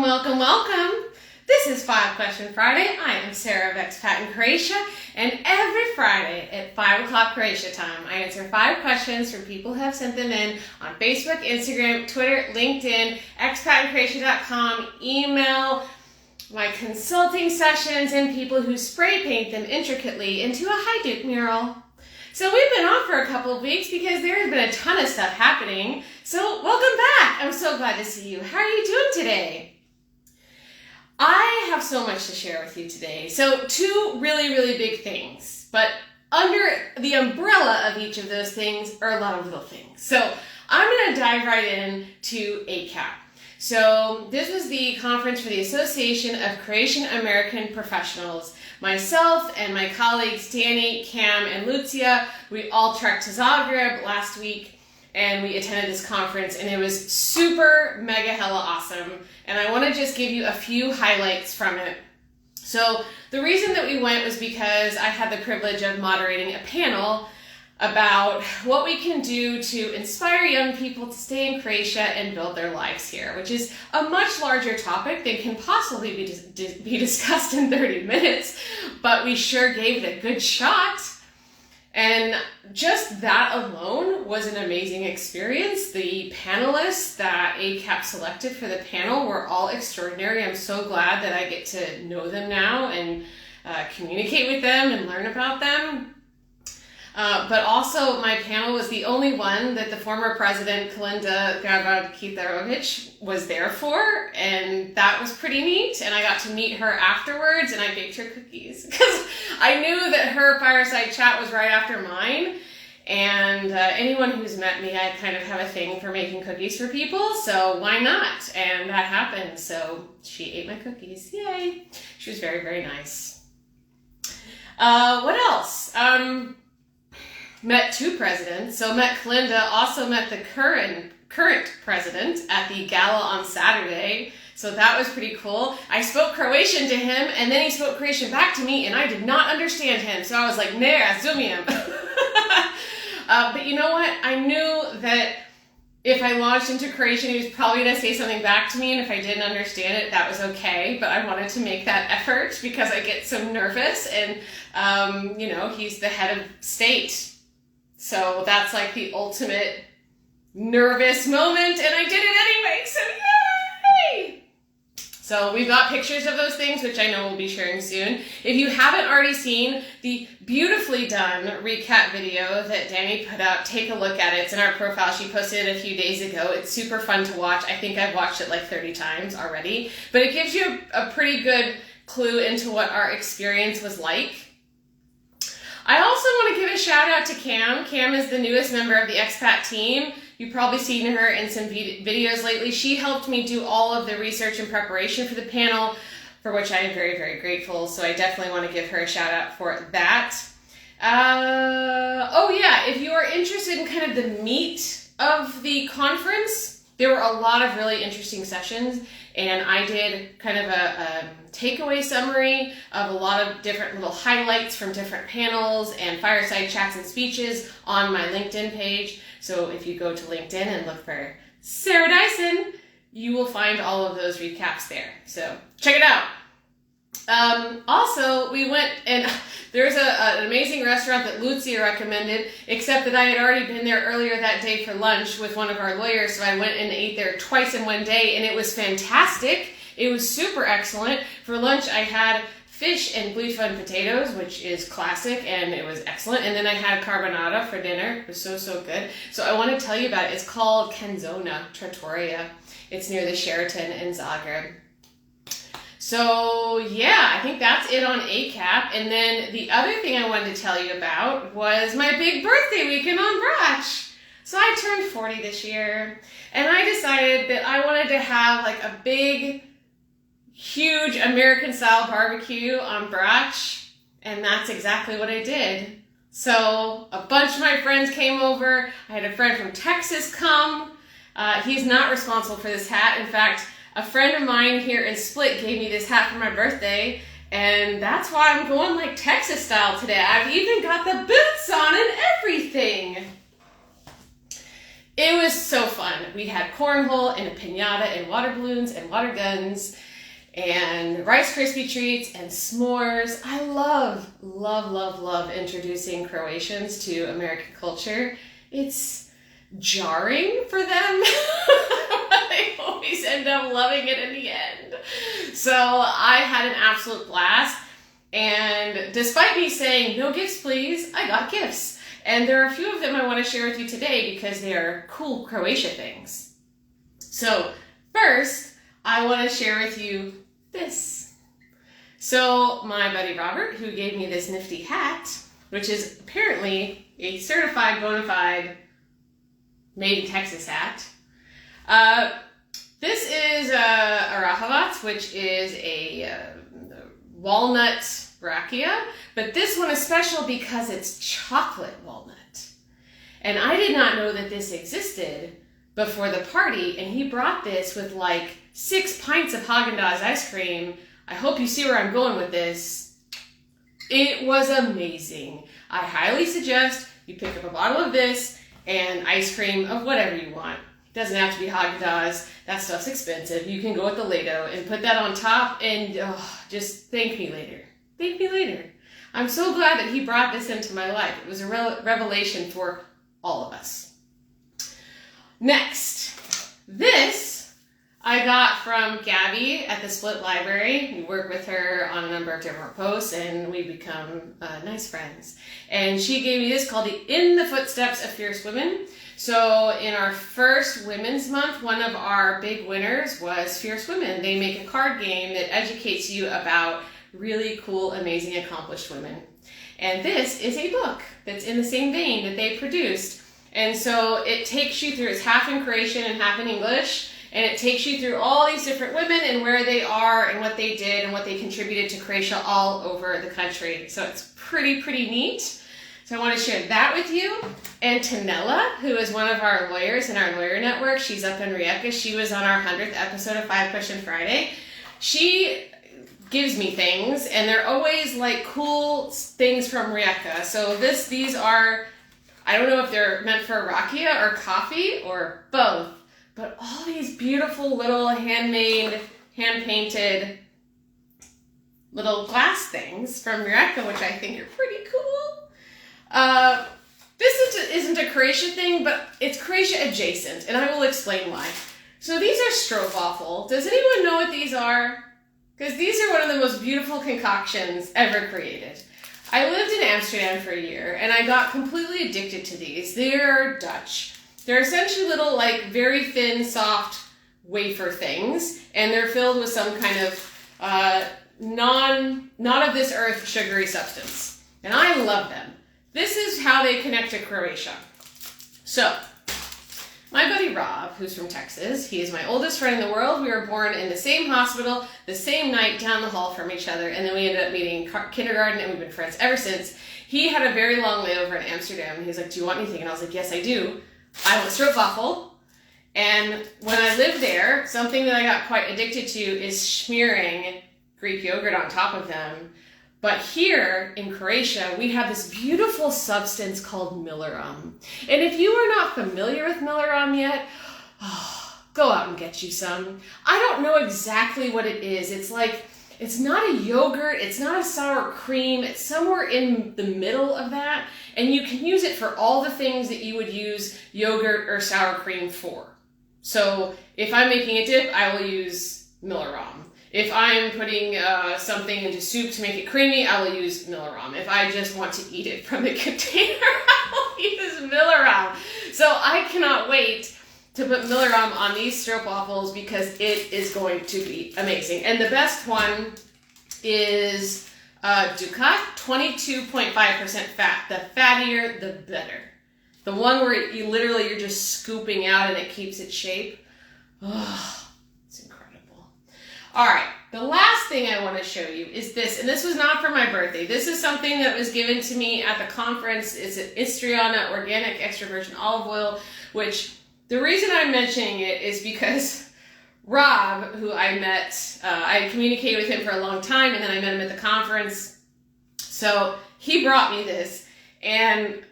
Welcome, welcome. This is 5 Question Friday. I am Sarah of Expat in Croatia, and every Friday at 5 o'clock Croatia time, I answer 5 questions from people who have sent them in on Facebook, Instagram, Twitter, LinkedIn, expatinCroatia.com, email, my consulting sessions, and people who spray paint them intricately into a Hajduk mural. So we've been off for a couple of weeks because there has been a ton of stuff happening. So welcome back. I'm so glad to see you. How are you doing today? I have so much to share with you today. So 2 really big things, but under the umbrella of each of those things are a lot of little things. So I'm going to dive right in to ACAP. So this was the conference for the Association of Croatian American Professionals. Myself and my colleagues Danny, Cam, and Lucia, we all trekked to Zagreb last week and we attended this conference, and it was super mega hella awesome. And I want to just give you a few highlights from it. So the reason that we went was because I had the privilege of moderating a panel about what we can do to inspire young people to stay in Croatia and build their lives here, which is a much larger topic than can possibly be discussed in 30 minutes, but we sure gave it a good shot. And just that alone was an amazing experience. The panelists that ACAP selected for the panel were all extraordinary. I'm so glad that I get to know them now and communicate with them and learn about them. But also my panel was the only one that the former president, Kolinda Grabar-Kitarovic, was there for, and that was pretty neat. And I got to meet her afterwards, and I baked her cookies because I knew that her fireside chat was right after mine. And anyone who's met me, I kind of have a thing for making cookies for people, so why not? And that happened, so she ate my cookies. Yay! She was very nice. What else? Met 2 presidents. So met Kolinda, also met the current president at the gala on Saturday. So that was pretty cool. I spoke Croatian to him, and then he spoke Croatian back to me, and I did not understand him. So I was like, ne razumijem. But you know what? I knew that if I launched into Croatian, he was probably going to say something back to me, and if I didn't understand it, that was okay. But I wanted to make that effort because I get so nervous, and he's the head of state. So that's like the ultimate nervous moment, and I did it anyway, so yay! So we've got pictures of those things, which I know we'll be sharing soon. If you haven't already seen the beautifully done recap video that Danny put out, take a look at it. It's in our profile. She posted it a few days ago. It's super fun to watch. I think I've watched it like 30 times already, but it gives you a pretty good clue into what our experience was like. I also want to give a shout out to Cam. Cam is the newest member of the Expat team. You've probably seen her in some videos lately. She helped me do all of the research and preparation for the panel, for which I am very grateful. So I definitely want to give her a shout out for that. If you are interested in kind of the meat of the conference, there were a lot of really interesting sessions, and I did kind of a takeaway summary of a lot of different little highlights from different panels and fireside chats and speeches on my LinkedIn page. So if you go to LinkedIn and look for Sarah Dyson, you will find all of those recaps there. So check it out. Also, we went, and there's an amazing restaurant that Lucia recommended, except that I had already been there earlier that day for lunch with one of our lawyers, so I went and ate there twice in one day, and it was fantastic. It was super excellent. For lunch, I had fish and bluefa and potatoes, which is classic, and it was excellent. And then I had carbonara for dinner. It was so good. So I want to tell you about it. It's called Canzona Trattoria. It's near the Sheraton in Zagreb. So yeah, I think that's it on ACAP. And then the other thing I wanted to tell you about was my big birthday weekend on Brach. So I turned 40 this year, and I decided that I wanted to have like a big, huge American-style barbecue on Brach, and that's exactly what I did. So a bunch of my friends came over. I had a friend from Texas come. He's not responsible for this hat. In fact, a friend of mine here in Split gave me this hat for my birthday, and that's why I'm going like Texas style today. I've even got the boots on and everything. It was so fun. We had cornhole and a piñata and water balloons and water guns and Rice Krispie treats and s'mores. I love, love, love, love introducing Croatians to American culture. It's jarring for them, but they always end up loving it in the end. So I had an absolute blast. And despite me saying, no gifts please, I got gifts. And there are a few of them I want to share with you today because they are cool Croatia things. So first, I want to share with you this. So my buddy Robert, who gave me this nifty hat, which is apparently a certified bona fide made in Texas hat. This is a rahavat, which is a walnut rakia, but this one is special because it's chocolate walnut. And I did not know that this existed before the party, and he brought this with like 6 pints of Haagen-Dazs ice cream. I hope you see where I'm going with this. It was amazing. I highly suggest you pick up a bottle of this and ice cream of whatever you want. It doesn't have to be Haagen-Dazs. That stuff's expensive. You can go with the Lado and put that on top and just thank me later. Thank me later. I'm so glad that he brought this into my life. It was a revelation for all of us. Next, this I got from Gabby at the Split Library. We work with her on a number of different posts and we become nice friends. And she gave me this called the In the Footsteps of Fierce Women. So in our first Women's Month, one of our big winners was Fierce Women. They make a card game that educates you about really cool, amazing, accomplished women. And this is a book that's in the same vein that they produced. And so it takes you through, it's half in Croatian and half in English, and it takes you through all these different women and where they are and what they did and what they contributed to Croatia all over the country. So it's pretty neat. So I want to share that with you. And Tanella, who is one of our lawyers in our lawyer network, she's up in Rijeka. She was on our 100th episode of 5 Question Friday. She gives me things, and they're always like cool things from Rijeka. So these are, I don't know if they're meant for rakia or coffee or both, but all these beautiful little handmade, hand-painted little glass things from Rijeka, which I think are pretty cool. This isn't a Croatia thing, but it's Croatia adjacent, and I will explain why. So these are stroopwafel. Does anyone know what these are? Because these are one of the most beautiful concoctions ever created. I lived in Amsterdam for a year, and I got completely addicted to these. They're Dutch. They're essentially little, like, very thin, soft wafer things, and they're filled with some kind of not of this earth sugary substance. And I love them. This is how they connect to Croatia. So, my buddy Rob, who's from Texas, he is my oldest friend in the world. We were born in the same hospital, the same night, down the hall from each other, and then we ended up meeting in kindergarten, and we've been friends ever since. He had a very long layover in Amsterdam, and he was like, do you want anything? And I was like, yes, I do. I want stroopwafel. And when I lived there, something that I got quite addicted to is smearing Greek yogurt on top of them. But here in Croatia, we have this beautiful substance called Milleram. And if you are not familiar with Milleram yet, go out and get you some. I don't know exactly what it is. It's like, it's not a yogurt, it's not a sour cream, it's somewhere in the middle of that. And you can use it for all the things that you would use yogurt or sour cream for. So if I'm making a dip, I will use Milleram. If I'm putting something into soup to make it creamy, I will use Milleram. If I just want to eat it from the container, I will use Milleram. So I cannot wait to put Milleram on these stroopwafels because it is going to be amazing. And the best one is Ducat, 22.5% fat. The fattier, the better. The one where you're just scooping out and it keeps its shape. Oh, it's incredible. All right, the last thing I want to show you is this, and this was not for my birthday. This is something that was given to me at the conference. It's an Istriana organic extra virgin olive oil, which the reason I'm mentioning it is because Rob, who I met, I communicated with him for a long time, and then I met him at the conference. So he brought me this, And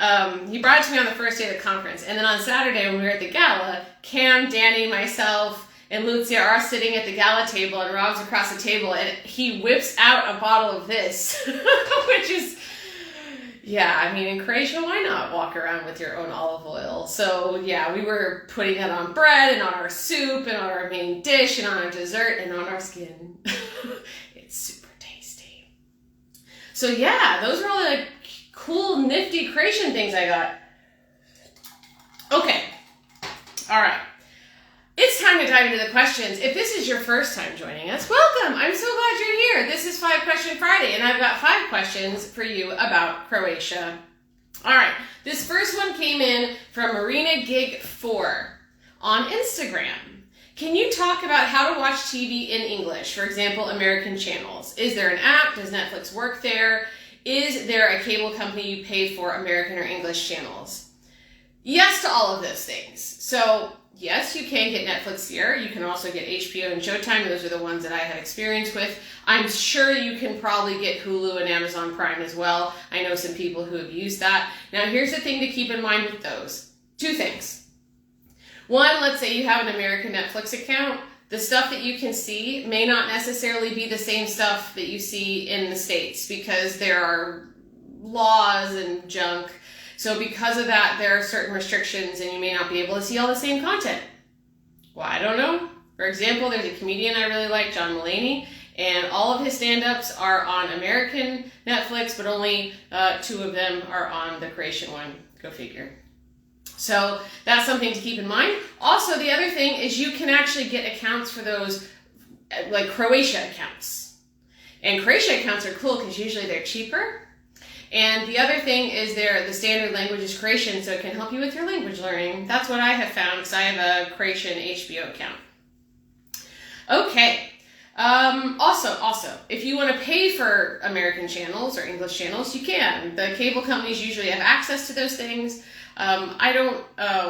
he brought it to me on the first day of the conference. And then on Saturday when we were at the gala, Cam, Danny, myself, and Lucia are sitting at the gala table, and Rob's across the table, and he whips out a bottle of this, which is, yeah, I mean, in Croatia, why not walk around with your own olive oil? So, yeah, we were putting it on bread and on our soup and on our main dish and on our dessert and on our skin. It's super tasty. So, yeah, those are all the like cool, nifty Croatian things I got. Okay. All right. It's time to dive into the questions. If this is your first time joining us, welcome. I'm so glad you're here. This is 5 Question Friday, and I've got 5 questions for you about Croatia. All right, this first one came in from Marina Gig 4 on Instagram. Can you talk about how to watch TV in English? For example, American channels. Is there an app? Does Netflix work there? Is there a cable company you pay for American or English channels? Yes to all of those things. So, yes, you can get Netflix here. You can also get HBO and Showtime. Those are the ones that I had experience with. I'm sure you can probably get Hulu and Amazon Prime as well. I know some people who have used that. Now, here's the thing to keep in mind with those. 2 things. One, let's say you have an American Netflix account. The stuff that you can see may not necessarily be the same stuff that you see in the States because there are laws and junk. So because of that, there are certain restrictions and you may not be able to see all the same content. Well, I don't know. For example, there's a comedian I really like, John Mulaney, and all of his stand-ups are on American Netflix, but only 2 of them are on the Croatian one. Go figure. So that's something to keep in mind. Also, the other thing is you can actually get accounts for those, like Croatia accounts. And Croatia accounts are cool because usually they're cheaper. And the other thing is the standard language is Croatian, so it can help you with your language learning. That's what I have found because I have a Croatian HBO account. Okay. Also, if you want to pay for American channels or English channels, you can. The cable companies usually have access to those things. I don't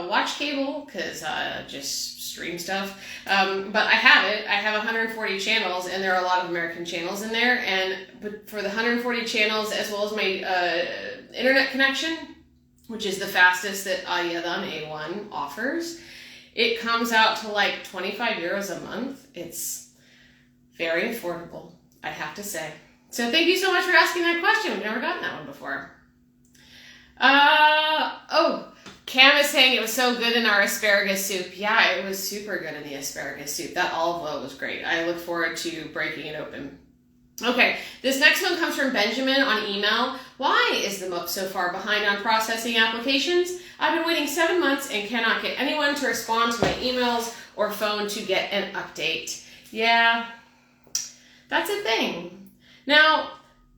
watch cable because I just stream stuff, but I have it. I have 140 channels, and there are a lot of American channels in there. But for the 140 channels, as well as my internet connection, which is the fastest that Ayedan A1 offers, it comes out to like 25 euros a month. It's very affordable, I have to say. So thank you so much for asking that question. We've never gotten that one before. Cam is saying it was so good in our asparagus soup. Yeah, it was super good in the asparagus soup. That olive oil was great. I look forward to breaking it open. Okay, this next one comes from Benjamin on email. Why is the MUP so far behind on processing applications? I've been waiting 7 months and cannot get anyone to respond to my emails or phone to get an update. Yeah, that's a thing. Now,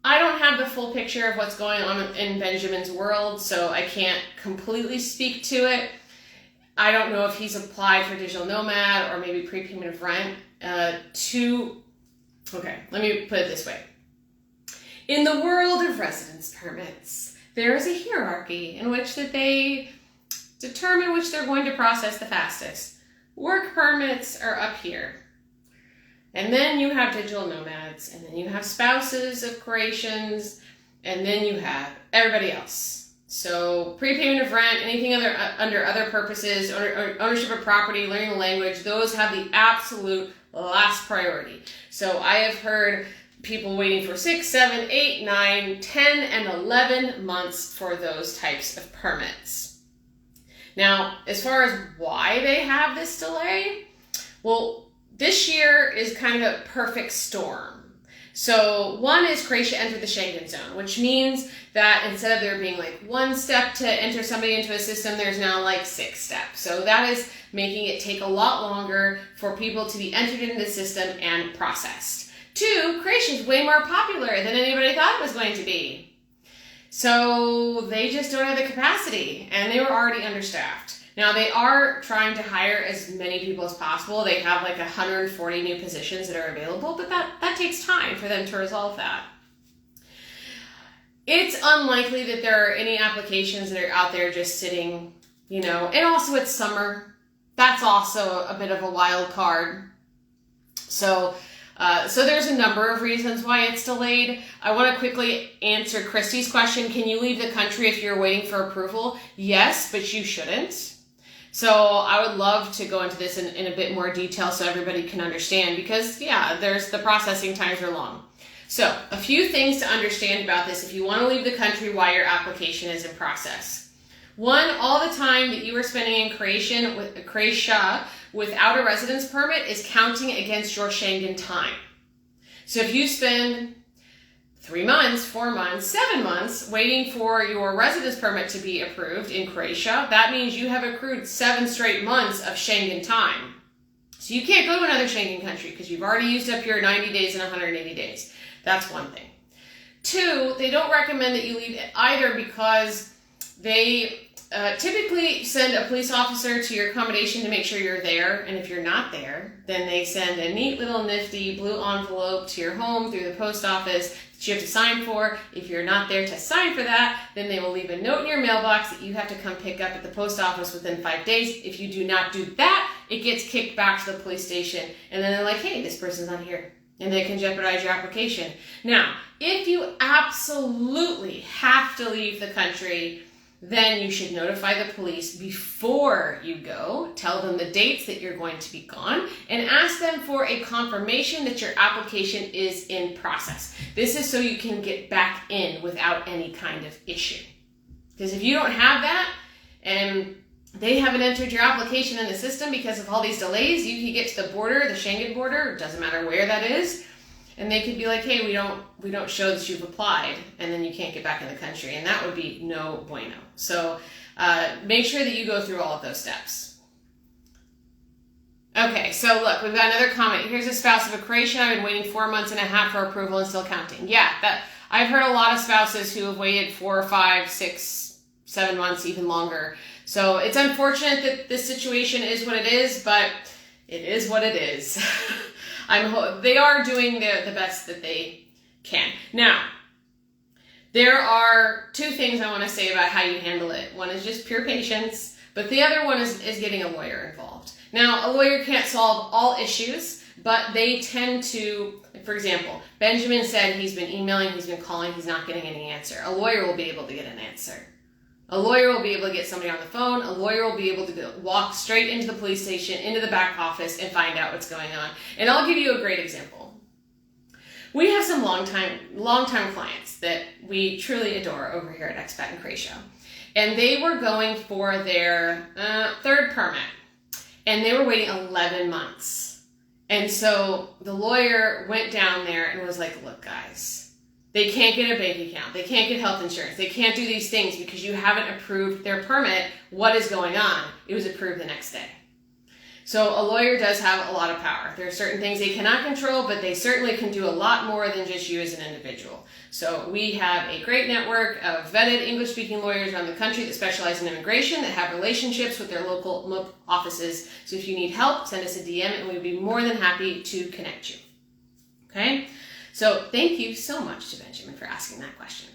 I don't have the full picture of what's going on in Benjamin's world, so I can't completely speak to it. I don't know if he's applied for digital nomad or maybe prepayment of rent Okay, let me put it this way. In the world of residence permits, there is a hierarchy in which that they determine which they're going to process the fastest. Work permits are up here. And then you have digital nomads, and then you have spouses of Croatians, and then you have everybody else. So prepayment of rent, anything under other purposes, ownership of property, learning the language, those have the absolute last priority. So I have heard people waiting for 6, 7, 8, 9, 10, and 11 months for those types of permits. Now, as far as why they have this delay, well, this year is kind of a perfect storm. So one is Croatia entered the Schengen zone, which means that instead of there being like 1 step to enter somebody into a system, there's now like 6 steps. So that is making it take a lot longer for people to be entered into the system and processed. 2, Croatia is way more popular than anybody thought it was going to be. So they just don't have the capacity, and they were already understaffed. Now, they are trying to hire as many people as possible. They have like 140 new positions that are available, but that takes time for them to resolve that. It's unlikely that there are any applications that are out there just sitting, and also it's summer. That's also a bit of a wild card. So So there's a number of reasons why it's delayed. I want to quickly answer Christy's question. Can you leave the country if you're waiting for approval? Yes, but you shouldn't. So I would love to go into this in a bit more detail so everybody can understand, because the processing times are long. So a few things to understand about this if you want to leave the country while your application is in process. One, all the time that you are spending in Croatia without a residence permit is counting against your Schengen time. So if you spend 3 months, 4 months, 7 months waiting for your residence permit to be approved in Croatia, that means you have accrued 7 straight months of Schengen time. So you can't go to another Schengen country because you've already used up your 90 days and 180 days. That's one thing. 2, they don't recommend that you leave either because they typically send a police officer to your accommodation to make sure you're there, and if you're not there, then they send a neat little nifty blue envelope to your home through the post office that you have to sign for. If you're not there to sign for that, then they will leave a note in your mailbox that you have to come pick up at the post office within 5 days. If you do not do that, it gets kicked back to the police station, and then they're like, hey, this person's not here, and they can jeopardize your application. Now, if you absolutely have to leave the country, then you should notify the police before you go, tell them the dates that you're going to be gone, and ask them for a confirmation that your application is in process. This is so you can get back in without any kind of issue. Because if you don't have that, and they haven't entered your application in the system because of all these delays, you can get to the border, the Schengen border, it doesn't matter where that is, and they could be like, hey, we don't show that you've applied, and then you can't get back in the country, and that would be no bueno. So make sure that you go through all of those steps. Okay, so look, we've got another comment. Here's a spouse of a Croatian. I've been waiting 4 months and a half for approval and still counting. Yeah, I've heard a lot of spouses who have waited 4, 5, 6, 7 months, even longer. So it's unfortunate that this situation is what it is, but it is what it is. They are doing the best that they can. Now, there are 2 things I want to say about how you handle it. One is just pure patience, but the other one is getting a lawyer involved. Now, a lawyer can't solve all issues, but they tend to, for example, Benjamin said he's been emailing, he's been calling, he's not getting any answer. A lawyer will be able to get an answer. A lawyer will be able to get somebody on the phone. A lawyer will be able to walk straight into the police station, into the back office, and find out what's going on. And I'll give you a great example. We have some long-time clients that we truly adore over here at Expat in Croatia. And they were going for their 3rd permit. And they were waiting 11 months. And so the lawyer went down there and was like, look, guys, they can't get a bank account. They can't get health insurance. They can't do these things because you haven't approved their permit. What is going on? It was approved the next day. So a lawyer does have a lot of power. There are certain things they cannot control, but they certainly can do a lot more than just you as an individual. So we have a great network of vetted English-speaking lawyers around the country that specialize in immigration, that have relationships with their local offices. So if you need help, send us a DM and we'd be more than happy to connect you. Okay? So thank you so much to Benjamin for asking that question.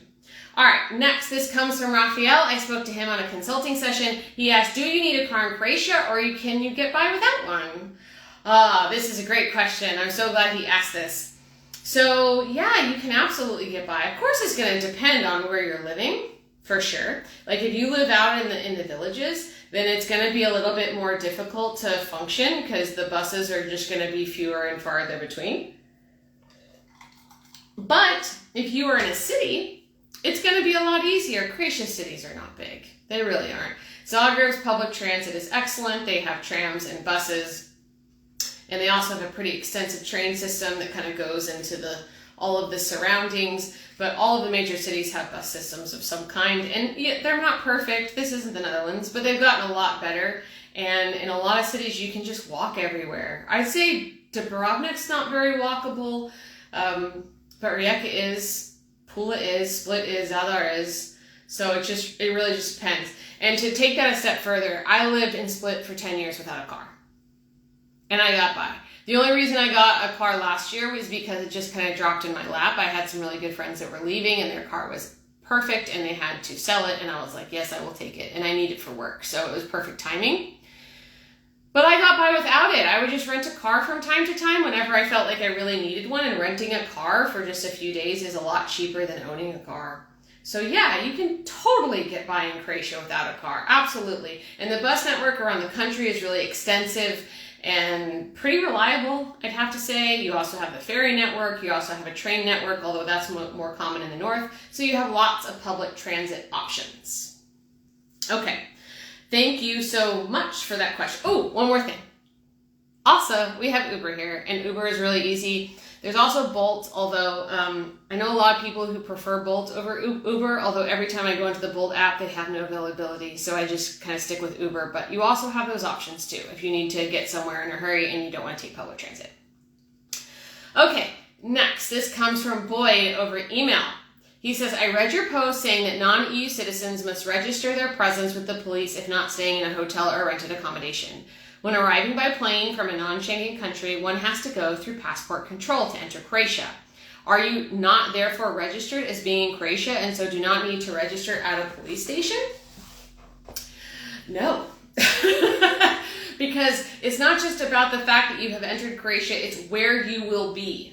All right, next, this comes from Raphael. I spoke to him on a consulting session. He asked, do you need a car in Croatia or can you get by without one? This is a great question. I'm so glad he asked this. So yeah, you can absolutely get by. Of course, it's going to depend on where you're living, for sure. Like if you live out in the villages, then it's going to be a little bit more difficult to function because the buses are just going to be fewer and farther between. But if you are in a city, it's going to be a lot easier. Croatian cities are not big. They really aren't. Zagreb's public transit is excellent. They have trams and buses. And they also have a pretty extensive train system that kind of goes into all of the surroundings. But all of the major cities have bus systems of some kind. And they're not perfect. This isn't the Netherlands, but they've gotten a lot better. And in a lot of cities, you can just walk everywhere. I'd say Dubrovnik's not very walkable. But Rijeka is. Pula is, Split is, Zadar is. So it really just depends. And to take that a step further, I lived in Split for 10 years without a car. And I got by. The only reason I got a car last year was because it just kind of dropped in my lap. I had some really good friends that were leaving and their car was perfect and they had to sell it. And I was like, yes, I will take it. And I need it for work. So it was perfect timing. But I got by without it. I would just rent a car from time to time whenever I felt like I really needed one, and renting a car for just a few days is a lot cheaper than owning a car. So yeah, you can totally get by in Croatia without a car, absolutely. And the bus network around the country is really extensive and pretty reliable, I'd have to say. You also have the ferry network, you also have a train network, although that's more common in the north. So you have lots of public transit options. Okay, thank you so much for that question. Oh, one more thing. Also, we have Uber here, and Uber is really easy. There's also Bolt, although I know a lot of people who prefer Bolt over Uber, although every time I go into the Bolt app, they have no availability, so I just kind of stick with Uber. But you also have those options too, if you need to get somewhere in a hurry and you don't want to take public transit. Okay, next, this comes from Boyd over email. He says, I read your post saying that non-EU citizens must register their presence with the police if not staying in a hotel or rented accommodation. When arriving by plane from a non-Schengen country, one has to go through passport control to enter Croatia. Are you not therefore registered as being in Croatia and so do not need to register at a police station? No. Because it's not just about the fact that you have entered Croatia, it's where you will be.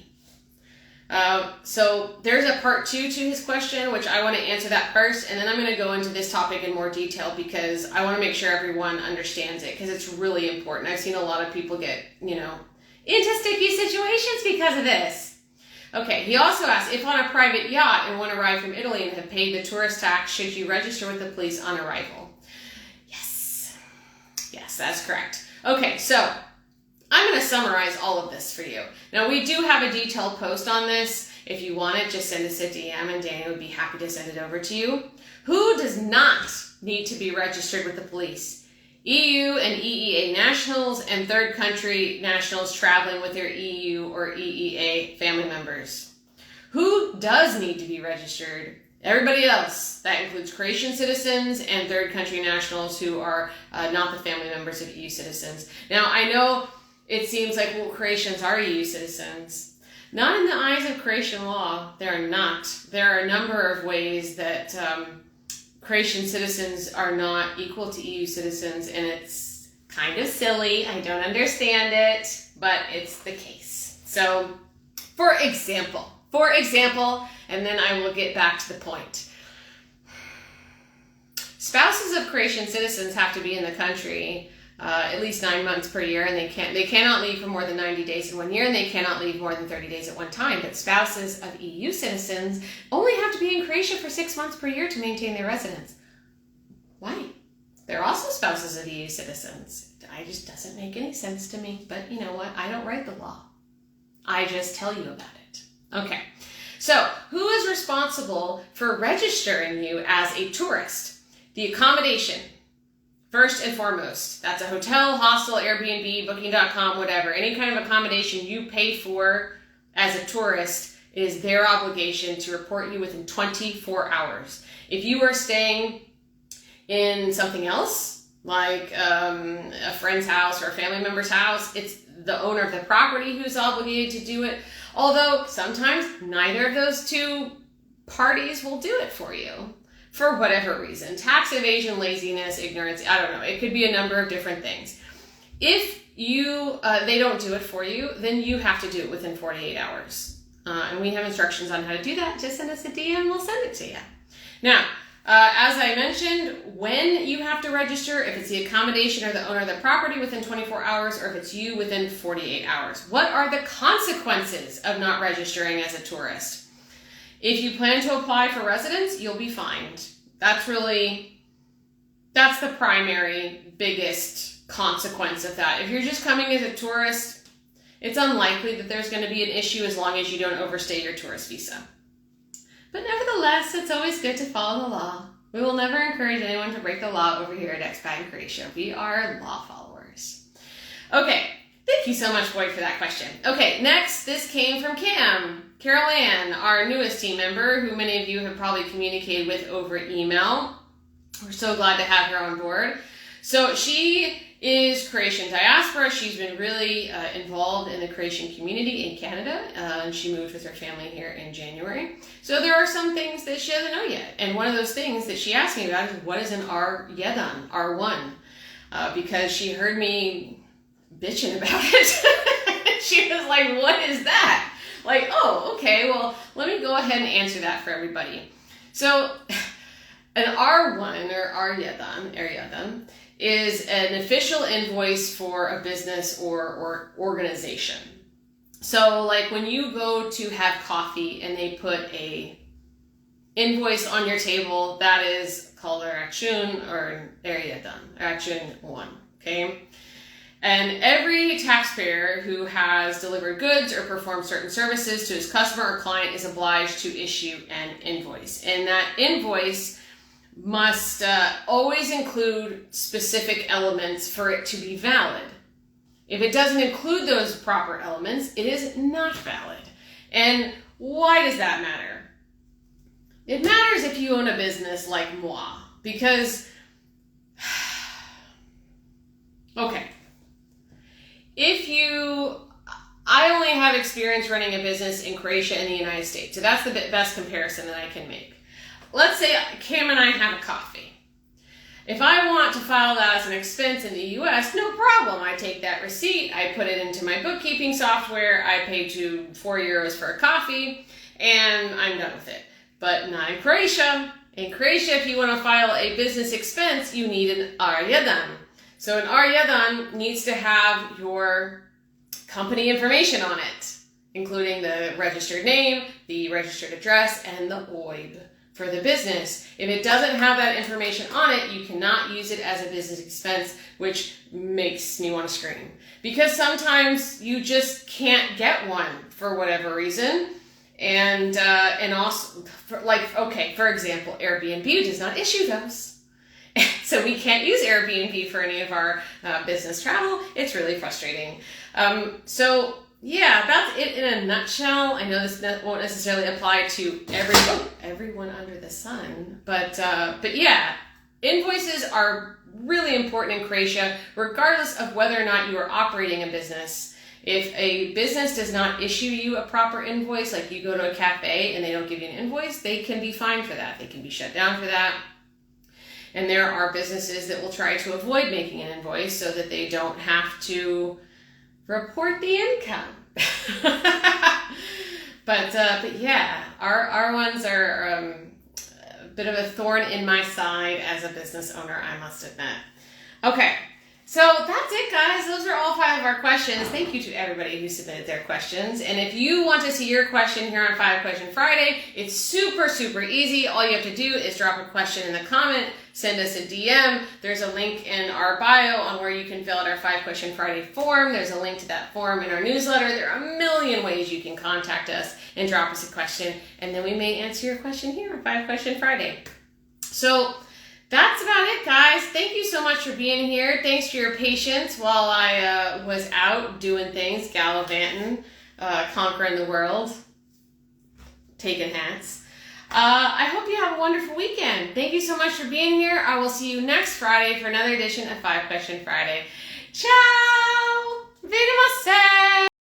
So there's a part 2 to his question, which I want to answer that first, and then I'm going to go into this topic in more detail because I want to make sure everyone understands it because it's really important. I've seen a lot of people get, into sticky situations because of this. Okay, he also asked, if on a private yacht and one arrived from Italy and have paid the tourist tax, should you register with the police on arrival? Yes. Yes, that's correct. Okay, so I'm going to summarize all of this for you. Now, we do have a detailed post on this. If you want it, just send us a DM and Danny would be happy to send it over to you. Who does not need to be registered with the police? EU and EEA nationals and third country nationals traveling with their EU or EEA family members. Who does need to be registered? Everybody else. That includes Croatian citizens and third country nationals who are not the family members of EU citizens. Now, I know it seems like, well, Croatians are EU citizens. Not in the eyes of Croatian law, they're not. There are a number of ways that Croatian citizens are not equal to EU citizens, and it's kind of silly. I don't understand it, but it's the case. So, for example, and then I will get back to the point. Spouses of Croatian citizens have to be in the country at least 9 months per year, and they cannot leave for more than 90 days in 1 year, and they cannot leave more than 30 days at one time. But spouses of EU citizens only have to be in Croatia for 6 months per year to maintain their residence. Why? They're also spouses of EU citizens. It just doesn't make any sense to me. But you know what? I don't write the law. I just tell you about it. Okay. So, who is responsible for registering you as a tourist? The accommodation. First and foremost, that's a hotel, hostel, Airbnb, booking.com, whatever. Any kind of accommodation you pay for as a tourist is their obligation to report you within 24 hours. If you are staying in something else, like a friend's house or a family member's house, it's the owner of the property who's obligated to do it. Although sometimes neither of those two parties will do it for you. For whatever reason. Tax evasion, laziness, ignorance, I don't know. It could be a number of different things. If they don't do it for you, then you have to do it within 48 hours. And we have instructions on how to do that. Just send us a DM, we'll send it to you. Now, as I mentioned, when you have to register, if it's the accommodation or the owner of the property within 24 hours, or if it's you within 48 hours. What are the consequences of not registering as a tourist? If you plan to apply for residence, you'll be fined. That's the primary, biggest consequence of that. If you're just coming as a tourist, it's unlikely that there's going to be an issue as long as you don't overstay your tourist visa. But nevertheless, it's always good to follow the law. We will never encourage anyone to break the law over here at Expat in Croatia. We are law followers. Okay, thank you so much, Boyd, for that question. Okay, next, this came from Carol Ann, our newest team member, who many of you have probably communicated with over email. We're so glad to have her on board. So she is Croatian diaspora. She's been really involved in the Croatian community in Canada, and she moved with her family here in January. So there are some things that she doesn't know yet. And one of those things that she asked me about is what is an R1? Because she heard me bitching about it. She was like, what is that? Like, oh, okay, well, let me go ahead and answer that for everybody. So an R1 or Aryadan is an official invoice for a business or organization. So like when you go to have coffee and they put a invoice on your table, that is called a Action or Aryadan, or Action 1, okay? And every taxpayer who has delivered goods or performed certain services to his customer or client is obliged to issue an invoice. And that invoice must always include specific elements for it to be valid. If it doesn't include those proper elements, it is not valid. And why does that matter? It matters if you own a business like moi, because, okay, I only have experience running a business in Croatia and the United States, so that's the best comparison that I can make. Let's say Cam and I have a coffee. If I want to file that as an expense in the US, no problem. I take that receipt, I put it into my bookkeeping software, I pay €4 for a coffee, and I'm done with it. But not in Croatia. In Croatia, if you want to file a business expense, you need an Aryadan. So an Aryadan needs to have your company information on it, including the registered name, the registered address, and the OIB for the business. If it doesn't have that information on it, you cannot use it as a business expense, which makes me want to scream. Because sometimes you just can't get one for whatever reason. And also, for example, Airbnb does not issue those. So we can't use Airbnb for any of our business travel. It's really frustrating. So yeah, that's it in a nutshell. I know this won't necessarily apply to everyone under the sun, but yeah, invoices are really important in Croatia, regardless of whether or not you are operating a business. If a business does not issue you a proper invoice, like you go to a cafe and they don't give you an invoice, they can be fined for that. They can be shut down for that. And there are businesses that will try to avoid making an invoice so that they don't have to report the income. But yeah, our ones are a bit of a thorn in my side as a business owner, I must admit. Okay. So that's it, guys. Those are all 5 of our questions. Thank you to everybody who submitted their questions. And if you want to see your question here on 5 Question Friday, it's super, super easy. All you have to do is drop a question in the comment, send us a DM. There's a link in our bio on where you can fill out our 5 Question Friday form. There's a link to that form in our newsletter. There are a million ways you can contact us and drop us a question, and then we may answer your question here on 5 Question Friday. So that's about it, guys. Thank you so much for being here. Thanks for your patience while I was out doing things, gallivanting, conquering the world, taking hats. I hope you have a wonderful weekend. Thank you so much for being here. I will see you next Friday for another edition of 5 Question Friday. Ciao! Vidimo se!